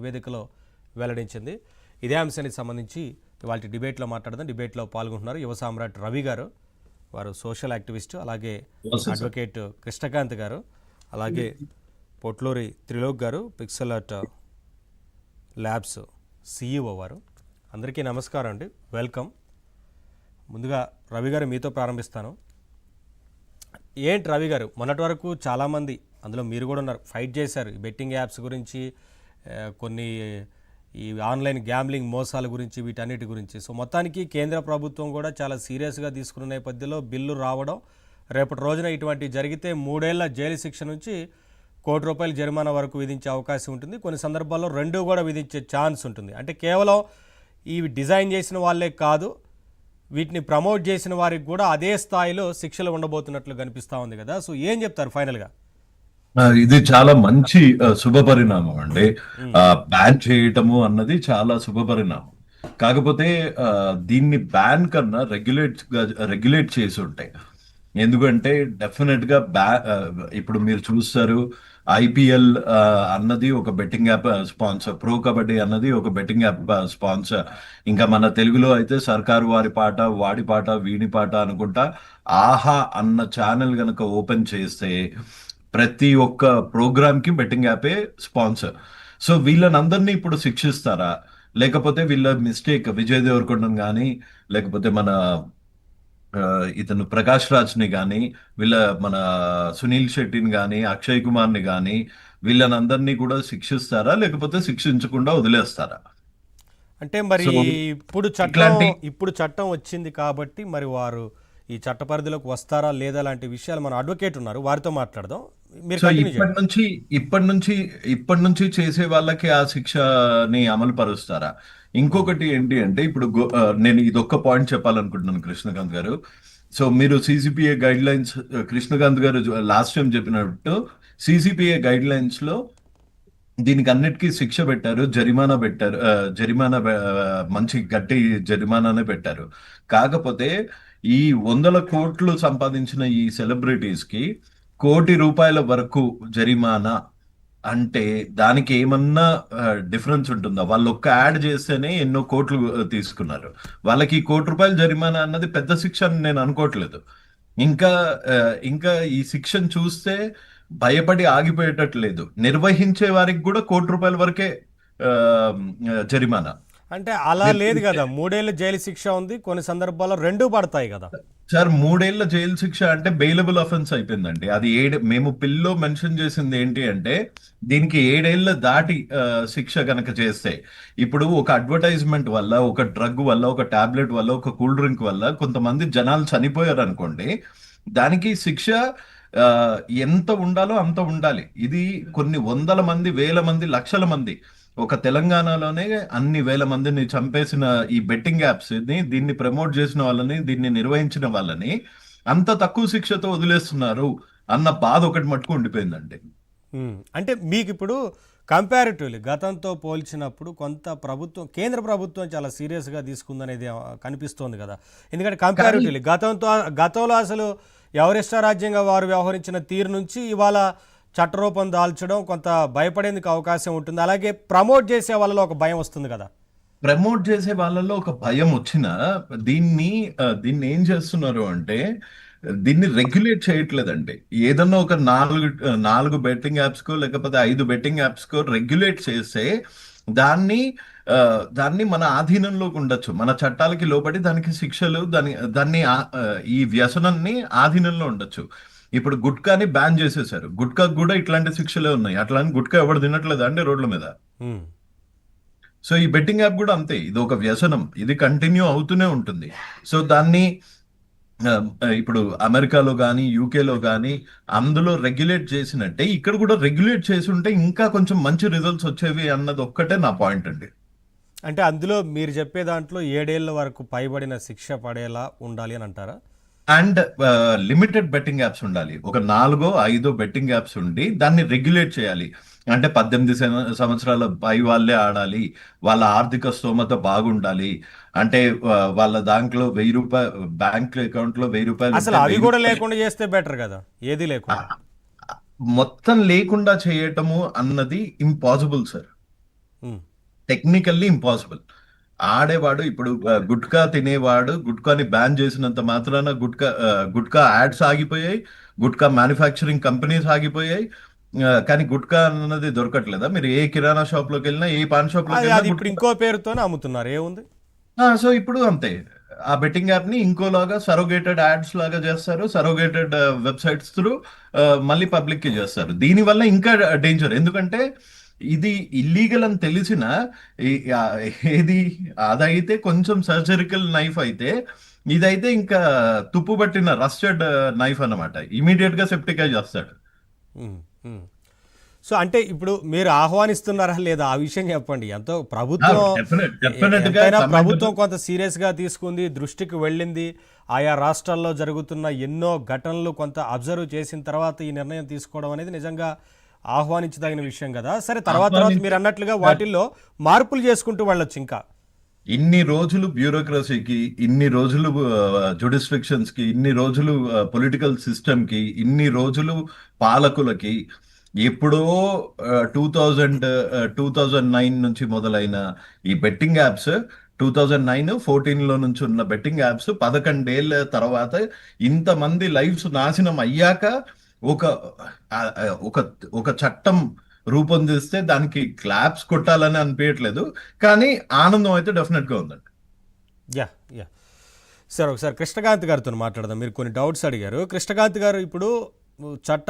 వేదికలో వెల్లడించింది. ఇదే అంశానికి సంబంధించి ఇవాళ డిబేట్లో మాట్లాడదాం. డిబేట్లో పాల్గొంటున్నారు యువ సామ్రాట్ రవి గారు, వారు సోషల్ యాక్టివిస్ట్, అలాగే అడ్వకేట్ కృష్ణకాంత్ గారు, అలాగే పొట్లూరి త్రిలోక్ గారు, పిక్సెల్ ఆర్ట్ ల్యాబ్స్ సిఇఓ వారు. అందరికీ నమస్కారం అండి, వెల్కమ్. ముందుగా రవి గారు మీతో ప్రారంభిస్తాను. ఏంటి రవి గారు, మొన్నటి వరకు చాలామంది, అందులో మీరు కూడా ఉన్నారు, ఫైట్ చేశారు ఈ బెట్టింగ్ యాప్స్ గురించి, కొన్ని ఈ ఆన్లైన్ గ్యాంబ్లింగ్ మోసాల గురించి, వీటన్నిటి గురించి. సో మొత్తానికి కేంద్ర ప్రభుత్వం కూడా చాలా సీరియస్గా తీసుకున్న నేపథ్యంలో బిల్లు రావడం, రేపటి రోజున ఇటువంటి జరిగితే 3 ఏళ్ల జైలు శిక్ష నుంచి ₹1 కోటి జరిమానా వరకు విధించే అవకాశం ఉంటుంది. కొన్ని సందర్భాల్లో 2 కూడా విధించే ఛాన్స్ ఉంటుంది. అంటే కేవలం ఇవి డిజైన్ చేసిన వాళ్ళే కాదు, వీటిని ప్రమోట్ చేసిన వారికి కూడా అదే స్థాయిలో శిక్షలు ఉండబోతున్నట్లు కనిపిస్తూ ఉంది కదా. సో ఏం చెప్తారు ఫైనల్గా? ఇది చాలా మంచి శుభ పరిణామం అండి. బ్యాన్ చేయటము అన్నది చాలా శుభ పరిణామం. కాకపోతే దీన్ని బ్యాన్ కన్నా రెగ్యులేట్ చేసి ఉంటాయి. ఎందుకంటే డెఫినెట్ గా ఇప్పుడు మీరు చూస్తారు, ఐపీఎల్ అన్నది ఒక betting app sponsor, pro kabaddi అన్నది ఒక బెట్టింగ్ యాప్ స్పాన్సర్. ఇంకా మన తెలుగులో అయితే సర్కారు వారి పాట, వాడి పాట, వీడి పాట అనుకుంటా ఆహా అన్న ఛానల్ గనక ఓపెన్ చేస్తే ప్రతి ఒక్క ప్రోగ్రామ్ కి బెట్టింగ్ యాపే స్పాన్సర్. సో వీళ్ళనందరినీ ఇప్పుడు శిక్షిస్తారా, లేకపోతే వీళ్ళ మిస్టేక్ విజయ్ దేవరకొండను కానీ, లేకపోతే మన ఇతను ప్రకాష్ రాజ్ ని కానీ, మన సునీల్ శెట్టిని కానీ, అక్షయ్ కుమార్ ని కానీ, వీళ్ళనందరినీ కూడా శిక్షిస్తారా, లేకపోతే శిక్షించకుండా వదిలేస్తారా? అంటే మరి ఇప్పుడు చట్టం వచ్చింది కాబట్టి మరి వారు ఈ చట్ట పరిధిలోకి వస్తారా లేదా లాంటి విషయాలు మన అడ్వకేట్ ఉన్నారు, వారితో మాట్లాడదాం. ఇప్పటి నుంచి చేసే వాళ్ళకి ఆ శిక్షని అమలు పరుస్తారా? ఇంకొకటి ఏంటి అంటే, ఇప్పుడు నేను ఇదొక్క పాయింట్ చెప్పాలనుకుంటున్నాను కృష్ణకాంత్ గారు. సో మీరు సిసిపిఏ గైడ్ లైన్స్, కృష్ణకాంత్ గారు లాస్ట్ టైం చెప్పినట్టు సిసిపిఏ గైడ్ లైన్స్ లో దీనికి అన్నిటికీ శిక్ష పెట్టారు, జరిమానా మంచి గట్టి జరిమానానే పెట్టారు. కాకపోతే ఈ 100 కోట్లు సంపాదించిన ఈ సెలబ్రిటీస్ కి ₹1 కోటి వరకు జరిమానా అంటే దానికి ఏమన్నా డిఫరెన్స్ ఉంటుందా? వాళ్ళు ఒక్క యాడ్ చేస్తేనే ఎన్నో కోట్లు తీసుకున్నారు. వాళ్ళకి ₹1 కోటి జరిమానా అన్నది పెద్ద శిక్ష అని నేను అనుకోవట్లేదు. ఇంకా ఇంకా ఈ శిక్షను చూస్తే భయపడి ఆగిపోయేటట్లేదు. నిర్వహించే వారికి కూడా ₹1 కోటి వరకే జరిమానా. అంటే అలా లేదు కదా, 3 ఏళ్ల జైలు శిక్ష ఉంది, కొన్ని సందర్భాల్లో 2 పడతాయి కదా సార్. 3 ఏళ్ల జైలు శిక్ష అంటే బెయిలబుల్ అఫెన్స్ అయిపోయిందండి. అది మేము పిల్లో మెన్షన్ చేసింది ఏంటి అంటే, దీనికి 7 ఏళ్ల దాటి శిక్ష కనుక చేస్తే, ఇప్పుడు ఒక అడ్వర్టైజ్మెంట్ వల్ల, ఒక డ్రగ్ వల్ల, ఒక టాబ్లెట్ వల్ల, ఒక కూల్ డ్రింక్ వల్ల కొంతమంది జనాలు చనిపోయారు అనుకోండి, దానికి శిక్ష ఎంత ఉండాలో అంత ఉండాలి. ఇది కొన్ని వందల మంది, వేల మంది, లక్షల మంది, ఒక తెలంగాణలోనే అన్ని వేల మందిని చంపేసిన ఈ బెట్టింగ్ యాప్స్ ని, దీన్ని ప్రమోట్ చేసిన వాళ్ళని, దీన్ని నిర్వహించిన వాళ్ళని అంత తక్కువ శిక్షతో వదిలేస్తున్నారు అన్న బాధ ఒకటి మట్టుకు ఉండిపోయిందండి. అంటే మీకు ఇప్పుడు కంపారిటివ్లీ గతంతో పోల్చినప్పుడు కొంత కేంద్ర ప్రభుత్వం చాలా సీరియస్గా తీసుకుందనేది కనిపిస్తోంది కదా. ఎందుకంటే కంపారిటివ్లీ గతంలో అసలు ఎవరిష్టారాజ్యంగా వారు వ్యవహరించిన తీరు నుంచి ఇవాళ చట్టరూపం దాల్చడం కొంత భయపడేందుకు అవకాశం ఉంటుంది. అలాగే ప్రమోట్ చేసే వాళ్ళలో ఒక భయం వస్తుంది కదా. ప్రమోట్ చేసే వాళ్ళలో ఒక భయం వచ్చినా దీన్ని ఏం చేస్తున్నారు అంటే, దీన్ని రెగ్యులేట్ చేయట్లేదండి. ఏదన్నా ఒక 4 బెట్టింగ్ యాప్స్ కో, లేకపోతే 5 బెట్టింగ్ యాప్స్ కో రెగ్యులేట్ చేస్తే దాన్ని మన ఆధీనంలోకి ఉండొచ్చు, మన చట్టాలకి లోబడి దానికి శిక్షలు, దాన్ని ఈ వ్యసనాన్ని ఆధీనంలో ఉండొచ్చు. ఇప్పుడు గుట్కాని బ్యాన్ చేసేసారు, గుట్కాకు కూడా ఇట్లాంటి శిక్షలే ఉన్నాయి. అట్లా గుట్కా ఎవరు తినట్లేదా అండి రోడ్ల మీద? సో ఈ బెట్టింగ్ యాప్ కూడా అంతే, ఇది ఒక వ్యసనం, ఇది కంటిన్యూ అవుతూనే ఉంటుంది. సో దాన్ని ఇప్పుడు అమెరికాలో కానీ, యూకేలో కానీ అందులో రెగ్యులేట్ చేసినట్టే ఇక్కడ కూడా రెగ్యులేట్ చేసి ఉంటే ఇంకా కొంచెం మంచి రిజల్ట్స్ వచ్చేవి అన్నది ఒక్కటే నా పాయింట్ అండి. అంటే అందులో మీరు చెప్పే దాంట్లో 7 ఏళ్ల వరకు పైబడిన శిక్ష పడేలా ఉండాలి అని అంటారా? అండ్ లిమిటెడ్ బెట్టింగ్ యాప్స్ ఉండాలి. ఒక 4-5 బెట్టింగ్ యాప్స్ ఉండి దాన్ని రెగ్యులేట్ చేయాలి. అంటే 18 సంవత్సరాల పై వాళ్ళే ఆడాలి, వాళ్ళ ఆర్థిక స్తోమత బాగుండాలి. అంటే వాళ్ళ దాంట్లో ₹1000 బ్యాంక్ అకౌంట్ లో ₹1000 అసలు అవి కూడా లేకుండా చేస్తే బెటర్ కదా, ఏది లేకుండా మొత్తం లేకుండా చేయటము అన్నది ఇంపాసిబుల్ సార్. ఉమ్, టెక్నికల్లీ ఇంపాసిబుల్. ఆడేవాడు ఇప్పుడు గుట్కా తినేవాడు గుట్కాని బ్యాన్ చేసినంత మాత్రాన గుట్కా యాడ్స్ ఆగిపోయాయి, గుట్కా మ్యానుఫ్యాక్చరింగ్ కంపెనీస్ ఆగిపోయాయి. కానీ గుట్కా అన్నది దొరకట్లేదా? మీరు ఏ కిరాణా షాప్ లోకి వెళ్ళినా, ఏ పాన్ షాప్ లోకి అది వెళ్ళినా అది ఇప్పుడు గుట్కా. ఇంకో పేరుతోనే అమ్ముతున్నారు, ఏముంది. సో ఇప్పుడు అంతే, ఆ బెట్టింగ్ యాప్ ని ఇంకోలాగా సరోగేటెడ్ యాడ్స్ లాగా చేస్తారు, సరోగేటెడ్ వెబ్సైట్స్ త్రూ మళ్ళీ పబ్లిక్ కి చేస్తారు. దీని వల్ల ఇంకా డేంజర్, ఎందుకంటే ఇది ఇల్లీగల్ అని తెలిసిన ఏది అదైతే కొంచెం సర్జరికల్ నైఫ్ అయితే, ఇదైతే ఇంకా తుప్పు పట్టిన రస్టెడ్ నైఫ్ అన్నమాట. ఇమీడియట్ గా సెప్టికై చేస్తాడు. ఉమ్, ఉమ్. సో అంటే ఇప్పుడు మీరు ఆహ్వానిస్తున్నారా లేదా ఆ విషయం చెప్పండి. ఎంతో ప్రభుత్వం డెఫినెట్ గా ఎంతైనా కమెంట్. ప్రభుత్వం కొంత సీరియస్గా తీసుకుంది, దృష్టికి వెళ్ళింది. ఆయా రాష్ట్రాల్లో జరుగుతున్న ఎన్నో ఘటనలు కొంత అబ్జర్వ్ చేసిన తర్వాత ఈ నిర్ణయం తీసుకోవడం అనేది నిజంగా ఆహ్వానించదగిన విషయం కదా. సరే, తర్వాత మీరు అన్నట్లుగా వాటిల్లో మార్పులు చేసుకుంటూ వెళ్ళొచ్చు ఇంకా. ఇన్ని రోజులు బ్యూరోక్రసీకి, ఇన్ని రోజులు జుడిస్ఫిక్షన్స్ కి, ఇన్ని రోజులు పొలిటికల్ సిస్టమ్ కి, ఇన్ని రోజులు పాలకులకి, ఎప్పుడో 2009 నుంచి మొదలైన ఈ బెట్టింగ్ యాప్స్, 2009-14 నుంచి ఉన్న బెట్టింగ్ యాప్స్ 11 ఏళ్ల తర్వాత ఇంతమంది లైఫ్స్ నాశనం అయ్యాక ఒక ఆ, ఆ, ఒక ఒక చట్టం రూపొందిస్తే దానికి క్లాప్స్ కొట్టాలని అనిపించట్లేదు, కానీ ఆనందం అయితే డెఫినెట్ గా ఉందండి. యా యా సార్, ఒకసారి కృష్ణకాంత్ గారితో మాట్లాడదాం. మీరు కొన్ని డౌట్స్ అడిగారు. కృష్ణకాంత్ గారు, ఇప్పుడు చట్ట